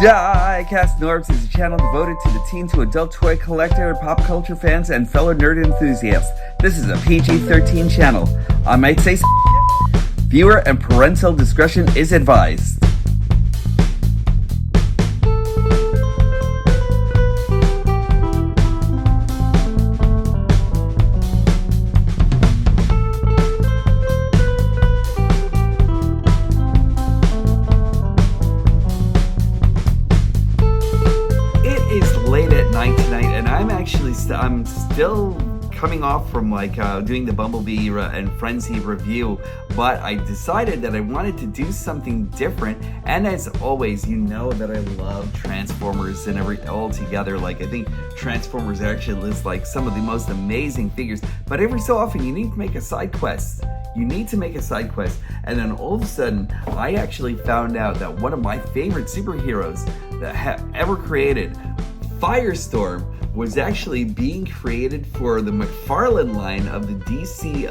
DIECAST NORBZ is a channel devoted to the teen to adult toy collector, pop culture fans, and fellow nerd enthusiasts. This is a PG-13 channel. I might say viewer and parental discretion is advised. I'm still coming off from doing the Bumblebee and Frenzy review, but I decided that I wanted to do something different. And as always, you know that I love Transformers and all together. I think Transformers actually is some of the most amazing figures, but every so often you need to make a side quest. And then all of a sudden, I actually found out that one of my favorite superheroes that have ever created, FIRESTORM, was actually being created for the McFarlane line of the DC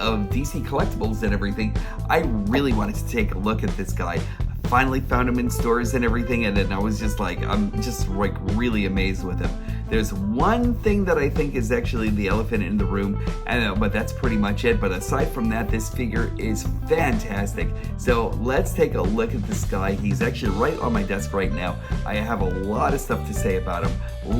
collectibles and everything. I really wanted to take a look at this guy. I finally found him in stores and everything, and then I was just I'm just really amazed with him. There's one thing that I think is actually the elephant in the room, but that's pretty much it. But aside from that, this figure is fantastic. So let's take a look at this guy. He's actually right on my desk right now. I have a lot of stuff to say about him.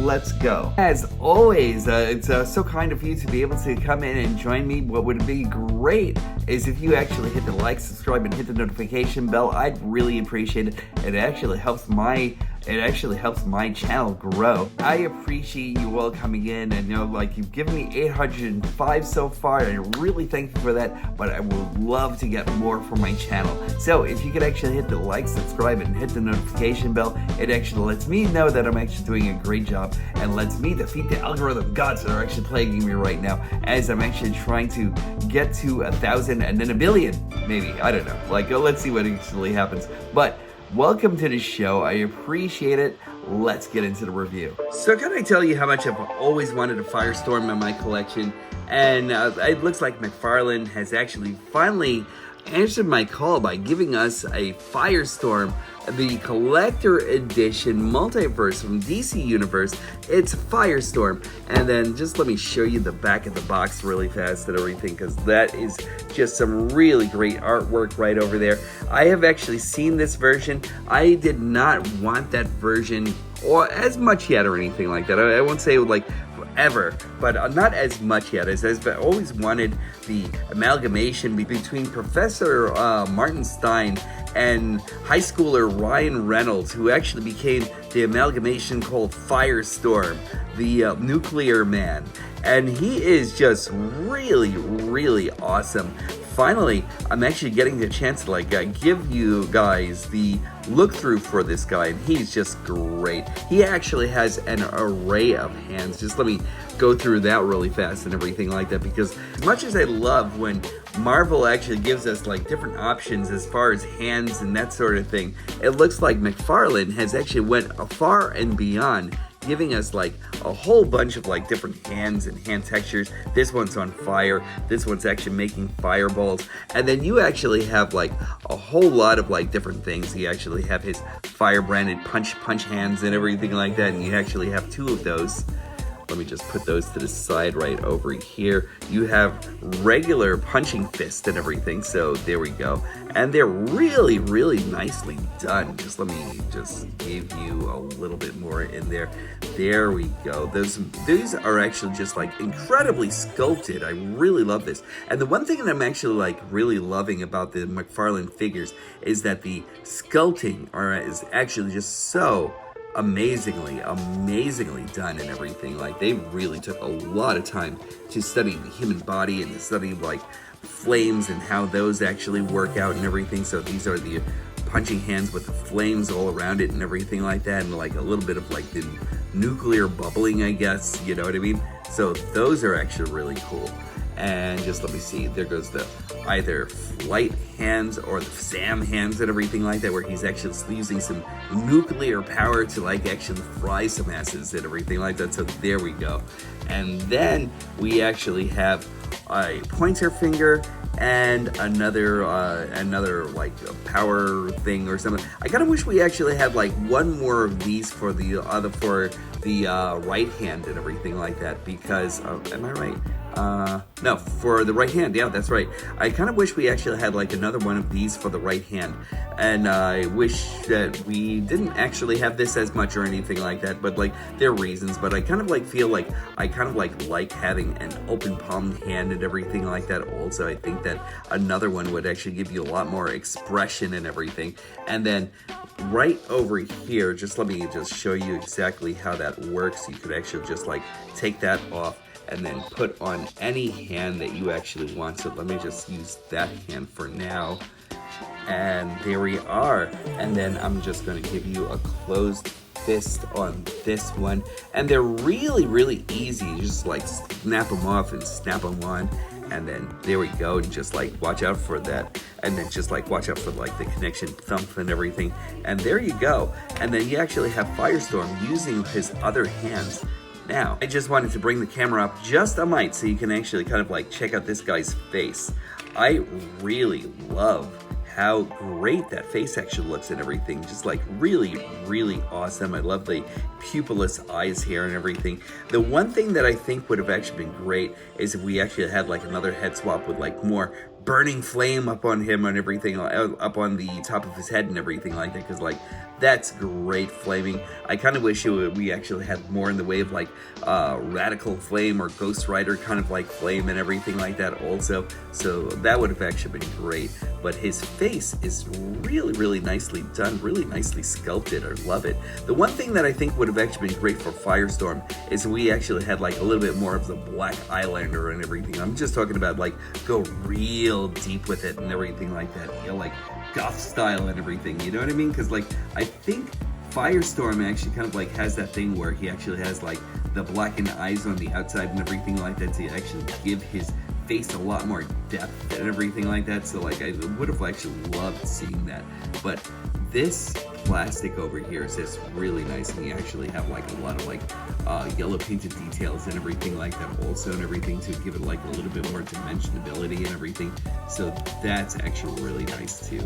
Let's go. As always, it's so kind of you to be able to come in and join me. What would be great is if you actually hit the like, subscribe, and hit the notification bell. I'd really appreciate it. It actually helps my channel grow. I appreciate you all coming in, and you've given me 805 so far, and I really thank you for that, but I would love to get more for my channel. So if you could actually hit the like, subscribe, and hit the notification bell, it actually lets me know that I'm actually doing a great job and lets me defeat the algorithm gods that are actually plaguing me right now, as I'm actually trying to get to 1,000 and then 1 billion, maybe. I don't know. Let's see what actually happens. But welcome to the show. I appreciate it. Let's get into the review. So can I tell you how much I've always wanted a FIRESTORM in my collection? And it looks like McFarlane has actually finally answered my call by giving us a FIRESTORM, the collector edition multiverse from DC Universe. It's FIRESTORM. And then just let me show you the back of the box really fast and everything, because that is just some really great artwork right over there. I have actually seen this version. I did not want that version or as much yet or anything like that. I won't say it would forever, but not as much yet. As I always wanted the amalgamation between Professor Martin Stein and high schooler Ryan Reynolds, who actually became the amalgamation called FIRESTORM, the nuclear man. And he is just really, really awesome. Finally, I'm actually getting the chance to give you guys the look through for this guy, and he's just great. He actually has an array of hands. Just let me go through that really fast and everything like that, because as much as I love when Marvel actually gives us different options as far as hands and that sort of thing, it looks like McFarlane has actually went far and beyond, giving us a whole bunch of different hands and hand textures. This one's on fire. This one's actually making fireballs. And then you actually have a whole lot of different things. You actually have his fire branded punch hands and everything like that. And you actually have two of those. Let me just put those to the side right over here. You have regular punching fist and everything, so there we go. And they're really, really nicely done. Let me give you a little bit more in there. There we go. These are actually just incredibly sculpted. I really love this. And the one thing that I'm actually really loving about the McFarlane figures is that the sculpting is actually just so amazingly done and everything. They really took a lot of time to study the human body and to study flames and how those actually work out and everything. So these are the punching hands with the flames all around it and everything like that, and a little bit of the nuclear bubbling, I guess, you know what I mean? So those are actually really cool. And just let me see, there goes the either flight hands or the SAM hands and everything like that, where he's actually using some nuclear power to actually fry some asses and everything like that. So there we go. And then we actually have a pointer finger, and another like a power thing or something. I kind of wish we actually had like one more of these for the right hand and everything like that, because am I right? No, for the right hand, yeah, that's right. I kind of wish we actually had like another one of these for the right hand, and I wish that we didn't actually have this as much or anything like that, but like there are reasons, but I kind of like feel like I kind of like having an open palmed hand and everything like that. Also, I think that another one would actually give you a lot more expression and everything. And then right over here, just let me just show you exactly how that works. You could actually just like take that off and then put on any hand that you actually want. So let me just use that hand for now. And there we are. And then I'm just gonna give you a closed fist on this one. And they're really, really easy. You just like snap them off and snap them on. And then there we go, and just like watch out for that, and then just like watch out for like the connection thump and everything, and there you go. And then you actually have Firestorm using his other hands. Now, I just wanted to bring the camera up just a mite so you can actually kind of like check out this guy's face. I really love how great that face actually looks and everything. Just like really, really awesome. I love the pupilless eyes here and everything. The one thing that I think would have actually been great is if we actually had like another head swap with like more burning flame up on him and everything, up on the top of his head and everything like that, because like that's great flaming. I kind of wish we actually had more in the way of like radical flame or Ghost Rider kind of like flame and everything like that also. So that would have actually been great. But his face is really, really nicely done, really nicely sculpted. I love it. The one thing that I think would have actually been great for Firestorm is we actually had like a little bit more of the black eyeliner and everything. I'm just talking about like go real deep with it and everything like that, you know, like goth style and everything, you know what I mean? Because like I think Firestorm actually kind of like has that thing where he actually has like the blackened eyes on the outside and everything like that to actually give his face a lot more depth and everything like that. So like I would have actually loved seeing that. But this plastic over here is just really nice, and you actually have like a lot of like yellow painted details and everything like that also and everything to give it like a little bit more dimensionability and everything. So that's actually really nice too.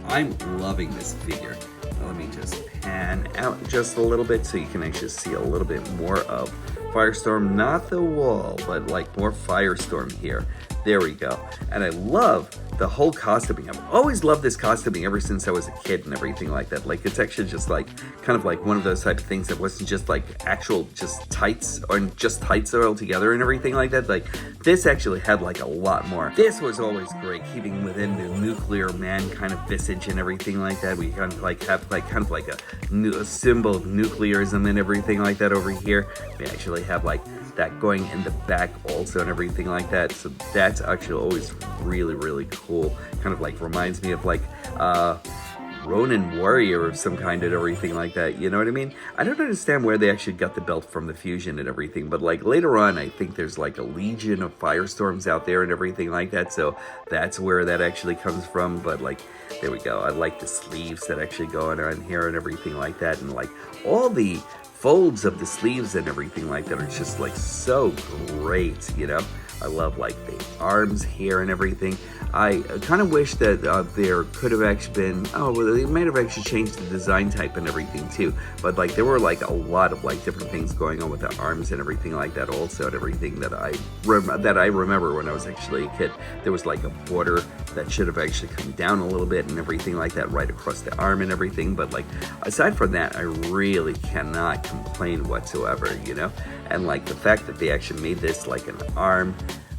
I'm loving this figure. Let me just pan out just a little bit so you can actually see a little bit more of Firestorm, not the wall, but like more Firestorm here. There we go. And I love the whole costuming. I've always loved this costuming ever since I was a kid and everything like that. Like it's actually just like kind of like one of those type of things that wasn't just like actual just tights or just tights all together and everything like that. Like this actually had like a lot more. This was always great, keeping within the nuclear man kind of visage and everything like that. We kind of like have like kind of like a symbol of nuclearism and everything like that over here. We actually have like that going in the back also and everything like that. So that's actually always really, really cool. Kind of like reminds me of like Ronin warrior of some kind and everything like that, you know what I mean? I don't understand where they actually got the belt from the fusion and everything, but like later on I think there's like a legion of Firestorms out there and everything like that, so that's where that actually comes from. But like there we go. I like the sleeves that actually go on here and everything like that, and like all the folds of the sleeves and everything like that are just like so great, you know? I love like the arms here and everything. I kind of wish that there could have actually been, well, they might have actually changed the design type and everything too, but like there were like a lot of like different things going on with the arms and everything like that also, and everything that I remember when I was actually a kid. There was like a border that should have actually come down a little bit and everything like that right across the arm and everything, but like aside from that I really cannot complain whatsoever, you know? And like the fact that they actually made this like an arm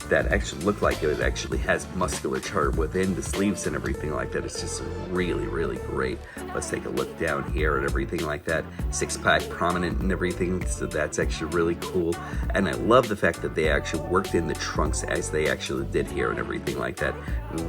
that actually looked like it actually has musculature within the sleeves and everything like that. It's just really, really great. Let's take a look down here and everything like that. Six-pack prominent and everything, so that's actually really cool. And I love the fact that they actually worked in the trunks as they actually did here and everything like that.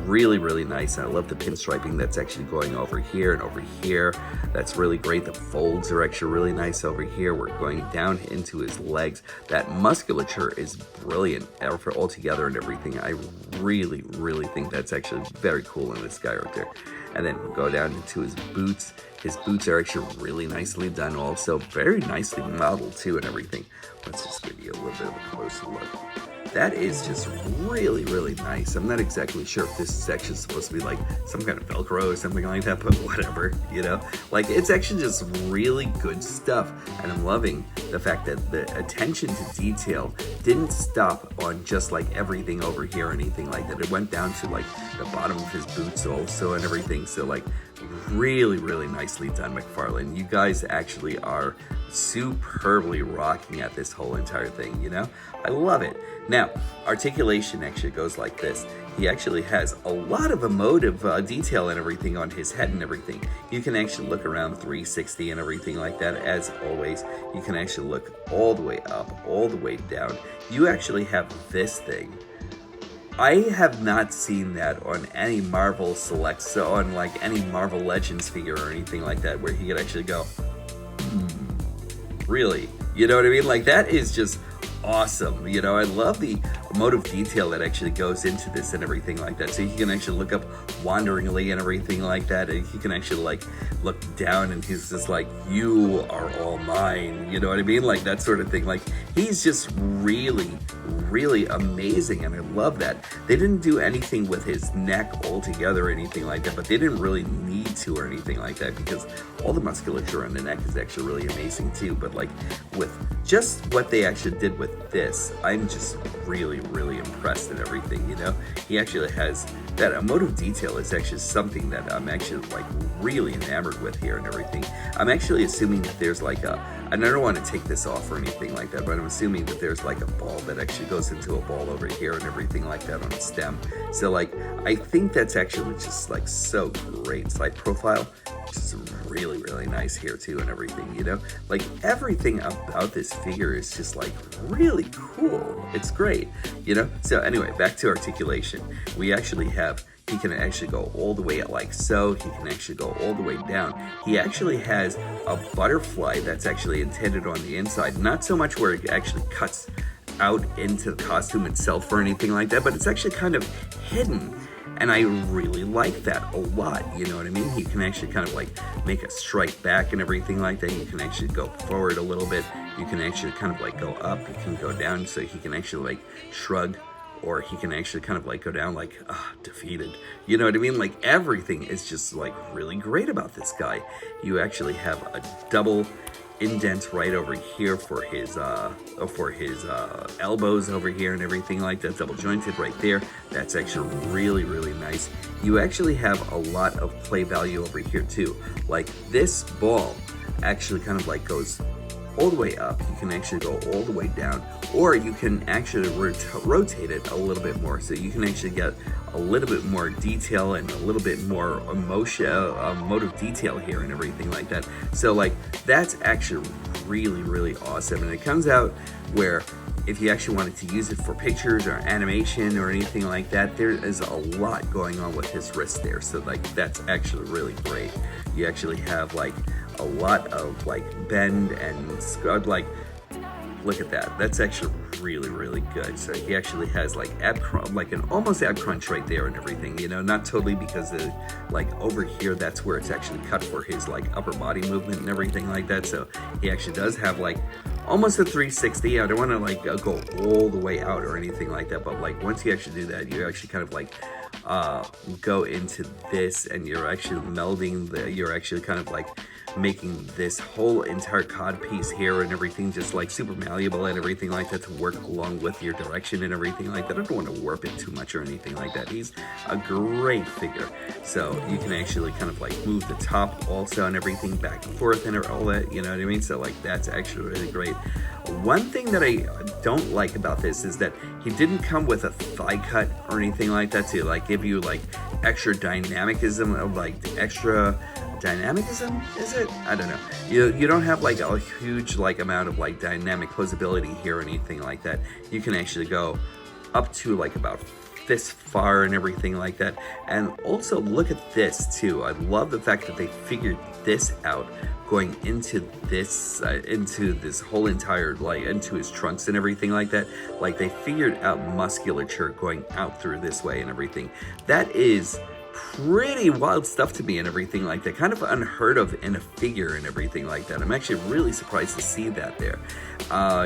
Really, really nice. And I love the pinstriping that's actually going over here and over here. That's really great. The folds are actually really nice over here. We're going down into his legs. That musculature is brilliant for altogether and everything. I really, really think that's actually very cool in this guy right there. And then we'll go down into his boots. His boots are actually really nicely done also. Very nicely modeled too and everything. Let's just give you a little bit of a closer look. That is just really, really nice. I'm not exactly sure if this is actually supposed to be like some kind of Velcro or something like that, but whatever, you know? Like, it's actually just really good stuff, and I'm loving the fact that the attention to detail didn't stop on just like everything over here or anything like that. It went down to like the bottom of his boots also and everything. So like, really, really nicely done, McFarlane. You guys actually are superbly rocking at this whole entire thing, you know? I love it. Now, articulation actually goes like this. He actually has a lot of emotive detail and everything on his head and everything. You can actually look around 360 and everything like that. As always, you can actually look all the way up, all the way down. You actually have this thing. I have not seen that on any Marvel Selects, so on like any Marvel Legends figure or anything like that, where he could actually go, really? You know what I mean? Like, that is just awesome. You know, I love the emotive detail that actually goes into this and everything like that. So he can actually look up wanderingly and everything like that, and he can actually like look down and he's just like, you are all mine, you know what I mean? Like, that sort of thing. Like, he's just really, really amazing, and I love that. They didn't do anything with his neck altogether or anything like that, but they didn't really need to or anything like that, because all the musculature on the neck is actually really amazing too. But like, with just what they actually did with this, I'm just really, really impressed and everything, you know? He actually has that emotive detail is actually something that I'm actually like really enamored with here and everything. I'm actually assuming that there's like a, and I don't want to take this off or anything like that, but I'm assuming that there's like a ball that actually goes into a ball over here and everything like that on a stem. So like, I think that's actually just like so great. Side profile, just really, really nice here too and everything, you know? Like, everything about this figure is just like really cool. It's great, you know? So anyway, back to articulation. We actually have, he can actually go all the way out like so. He can actually go all the way down. He actually has a butterfly that's actually intended on the inside. Not so much where it actually cuts out into the costume itself or anything like that, but it's actually kind of hidden. And I really like that a lot, you know what I mean? He can actually kind of like make a strike back and everything like that. You can actually go forward a little bit. You can actually kind of like go up. You can go down, so he can actually like shrug, or he can actually kind of like go down like, defeated. You know what I mean? Like, everything is just like really great about this guy. You actually have a double indent right over here for his elbows over here and everything like that, double jointed right there. That's actually really, really nice. You actually have a lot of play value over here too. Like, this ball actually kind of like goes all the way up. You can actually go all the way down, or you can actually rotate it a little bit more, so you can actually get a little bit more detail and a little bit more emotive detail here and everything like that. So like, that's actually really, really awesome. And it comes out where if you actually wanted to use it for pictures or animation or anything like that, there is a lot going on with his wrist there. So like, that's actually really great. You actually have like a lot of like bend and scrub, like, look at that. That's actually really, really good. So he actually has like ab crunch, like an almost ab crunch right there and everything, you know, not totally, because like over here, that's where it's actually cut for his like upper body movement and everything like that. So he actually does have like almost a 360. I don't want to like go all the way out or anything like that, but like, once you actually do that, you actually kind of like go into this, and you're actually melding you're actually kind of like making this whole entire cod piece here and everything just like super malleable and everything like that to work along with your direction and everything like that. I don't want to warp it too much or anything like that. He's a great figure. So you can actually kind of like move the top also and everything back and forth and all that, you know what I mean? So like, that's actually really great. One thing that I don't like about this is that he didn't come with a thigh cut or anything like that to like give you like extra dynamicism, of like extra dynamicism, is it? I don't know. You don't have like a huge like amount of like dynamic posability here or anything like that. You can actually go up to like about this far and everything like that. And also look at this too. I love the fact that they figured this out, going into this whole entire, like, into his trunks and everything like that. Like, they figured out musculature going out through this way and everything. That is pretty wild stuff to me and everything like that. Kind of unheard of in a figure and everything like that. I'm actually really surprised to see that there.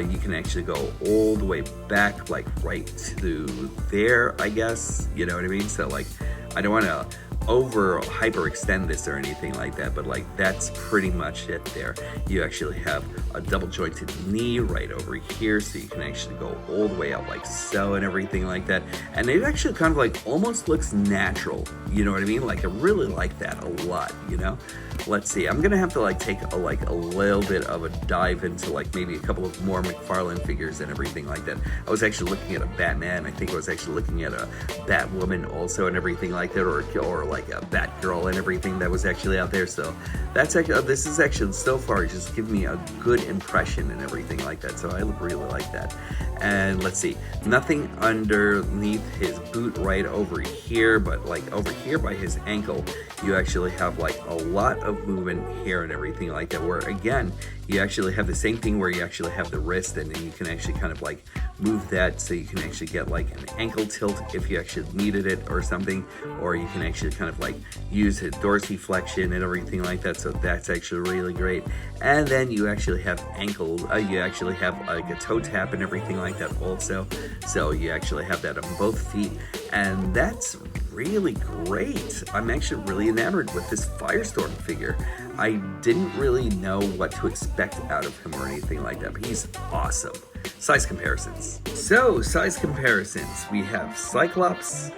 You can actually go all the way back, like right to there, I guess. You know what I mean? So like, I don't want to hyper-extend this or anything like that, but like that's pretty much it there. You actually have a double jointed knee right over here, so you can actually go all the way out like so and everything like that. And it actually kind of like almost looks natural, you know what I mean? Like I really like that a lot, you know? Let's see, I'm gonna have to like take a little bit of a dive into like maybe a couple of more McFarlane figures and everything like that. I was actually looking at a Batman, I think I was actually looking at a Batwoman also and everything like that, or like a Batgirl and everything that was actually out there. So that's actually, this is actually so far just giving me a good impression and everything like that. So I really like that. And let's see, nothing underneath his boot right over here, but like over here by his ankle, you actually have like a lot of movement here and everything like that, where again, you actually have the same thing where you actually have the wrist, and then you can actually kind of like move that so you can actually get like an ankle tilt if you actually needed it or something, or you can actually kind of like use a dorsiflexion and everything like that. So that's actually really great. And then you actually have you actually have like a toe tap and everything like that also. So you actually have that on both feet, and that's really great. I'm actually really enamored with this FIRESTORM figure. I didn't really know what to expect out of him or anything like that, but he's awesome. Size comparisons. So, size comparisons. We have Cyclops,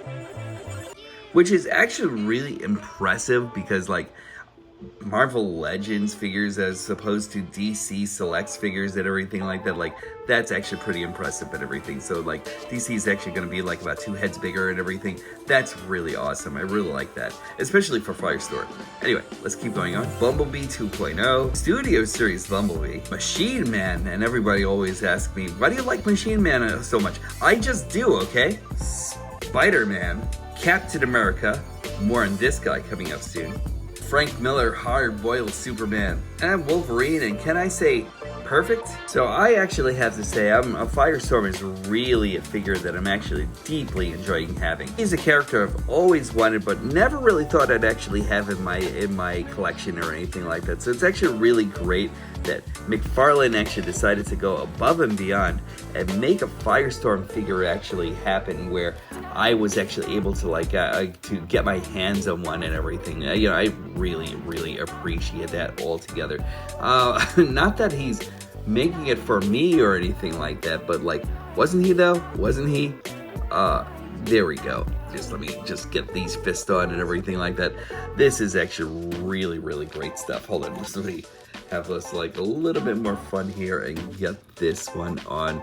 which is actually really impressive because like Marvel Legends figures as opposed to DC Selects figures and everything like that, like that's actually pretty impressive and everything. So like DC is actually going to be like about 2 heads bigger and everything. That's really awesome. I really like that, especially for FIRESTORM. Anyway, let's keep going on. Bumblebee 2.0, Studio Series Bumblebee, Machine Man, and everybody always asks me, why do you like Machine Man so much? I just do, okay? Spider-Man, Captain America, more on this guy coming up soon. Frank Miller, hard-boiled Superman, and Wolverine, and can I say perfect? So I actually have to say, FIRESTORM is really a figure that I'm actually deeply enjoying having. He's a character I've always wanted, but never really thought I'd actually have in my collection or anything like that. So it's actually really great that McFarlane actually decided to go above and beyond and make a FIRESTORM figure actually happen, where I was actually able to like to get my hands on one and everything. You know, I really appreciate that altogether. Not that he's making it for me or anything like that, but like, wasn't he though? Wasn't he? There we go. Let me get these fists on and everything like that. This is actually really great stuff. Hold on, let me have us like a little bit more fun here and get this one on.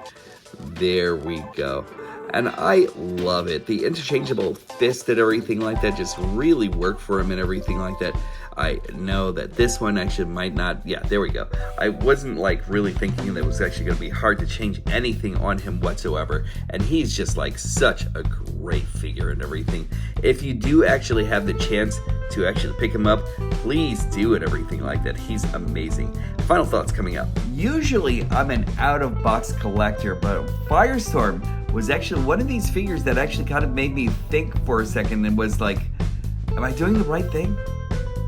There we go. And I love it. The interchangeable fist and everything like that just really work for him and everything like that. I know that this one actually might not. Yeah, there we go. I wasn't like really thinking that it was actually going to be hard to change anything on him whatsoever. And he's just like such a great figure and everything. If you do actually have the chance to actually pick him up, please do it, everything like that. He's amazing. Final thoughts coming up. Usually I'm an out-of-box collector, but FIRESTORM was actually one of these figures that actually kind of made me think for a second and was like, am I doing the right thing?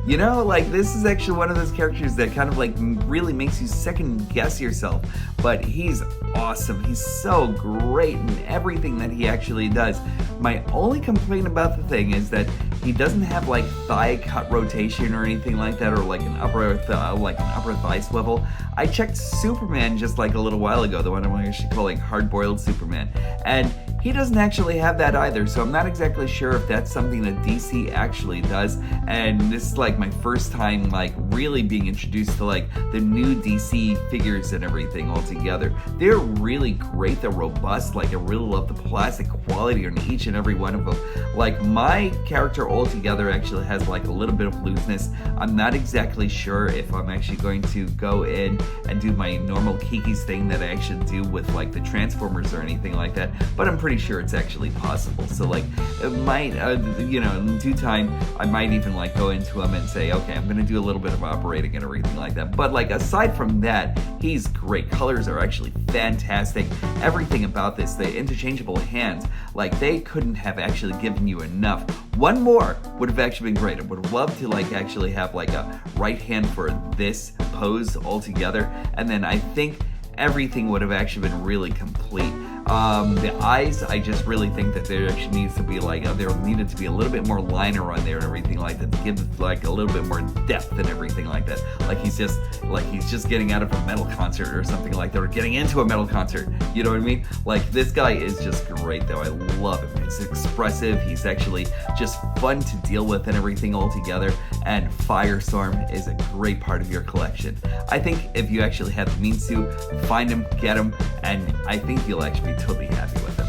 You know, like this is actually one of those characters that kind of like really makes you second guess yourself, but he's awesome. He's so great in everything that he actually does. My only complaint about the thing is that he doesn't have like thigh cut rotation or anything like that, or like an upper thigh swivel. I checked Superman just like a little while ago, the one I'm actually calling hard-boiled Superman, and he doesn't actually have that either, so I'm not exactly sure if that's something that DC actually does. And this is like my first time like really being introduced to like the new DC figures and everything altogether. They're really great, they're robust, like I really love the plastic quality on each and every one of them. Like my character altogether actually has like a little bit of looseness. I'm not exactly sure if I'm actually going to go in and do my normal Kiki's thing that I actually do with like the Transformers or anything like that, but I'm pretty sure it's actually possible. So like it might, you know, in due time, I might even like go into him and say, okay, I'm gonna do a little bit of operating and everything like that. But like aside from that, he's great. Colors are actually fantastic. Everything about this, the interchangeable hands, like they could couldn't have actually given you enough. One more would have actually been great. I would love to like actually have like a right hand for this pose altogether, and then I think everything would have actually been really complete. The eyes, I just really think that there actually needs to be like, there needed to be a little bit more liner on there and everything like that to give like a little bit more depth and everything like that. Like he's just getting out of a metal concert or something like that, or getting into a metal concert. You know what I mean? Like this guy is just great though. I love him. He's expressive. He's actually just fun to deal with and everything altogether. And FIRESTORM is a great part of your collection. I think if you actually have the means to, find him, get him, and I think you'll actually be totally happy with him.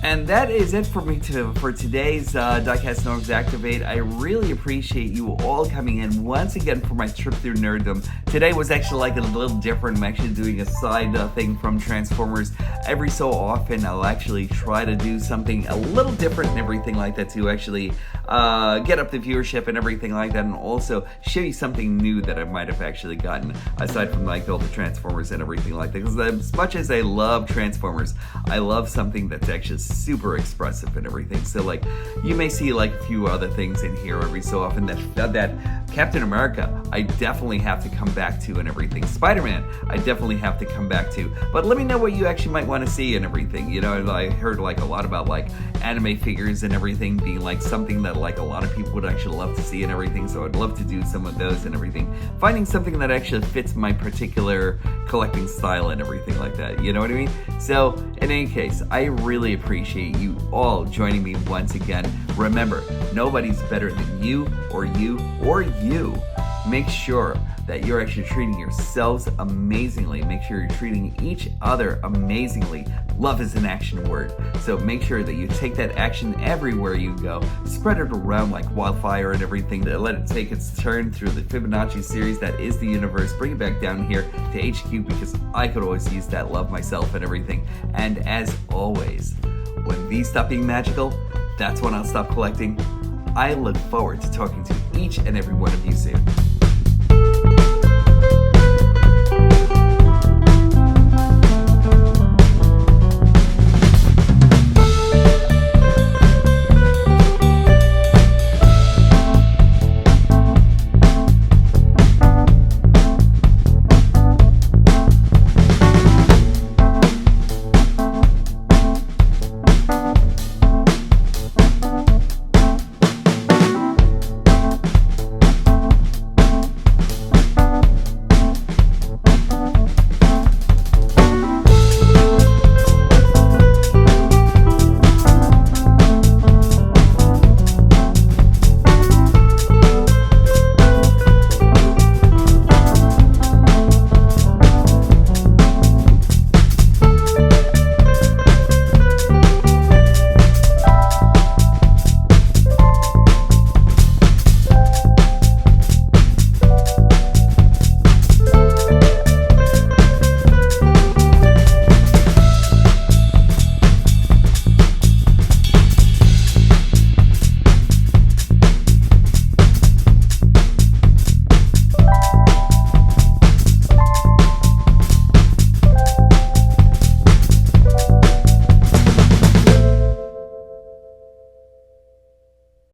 And that is it for me for today's DIECAST NORBZ Activate. I really appreciate you all coming in once again for my trip through nerddom. Today was actually like a little different. I'm actually doing a side thing from Transformers. Every so often I'll actually try to do something a little different and everything like that to actually get up the viewership and everything like that, and also show you something new that I might have actually gotten aside from like all the Transformers and everything like that. Because as much as I love Transformers, I love something that's actually super expressive and everything. So like you may see like a few other things in here every so often that Captain America I definitely have to come back to and everything. Spider-Man I definitely have to come back to. But let me know what you actually might want to see and everything. You know, I heard like a lot about like anime figures and everything being like something that like a lot of people would actually love to see and everything. So I'd love to do some of those and everything. Finding something that actually fits my particular collecting style and everything like that. You know what I mean? So in any case, I really appreciate you all joining me once again. Remember, nobody's better than you or you or you. Make sure that you're actually treating yourselves amazingly. Make sure you're treating each other amazingly. Love is an action word. So make sure that you take that action everywhere you go. Spread it around like wildfire and everything. Let it take its turn through the Fibonacci series that is the universe. Bring it back down here to HQ because I could always use that love myself and everything. And as always, when these stop being magical, that's when I'll stop collecting. I look forward to talking to each and every one of you soon.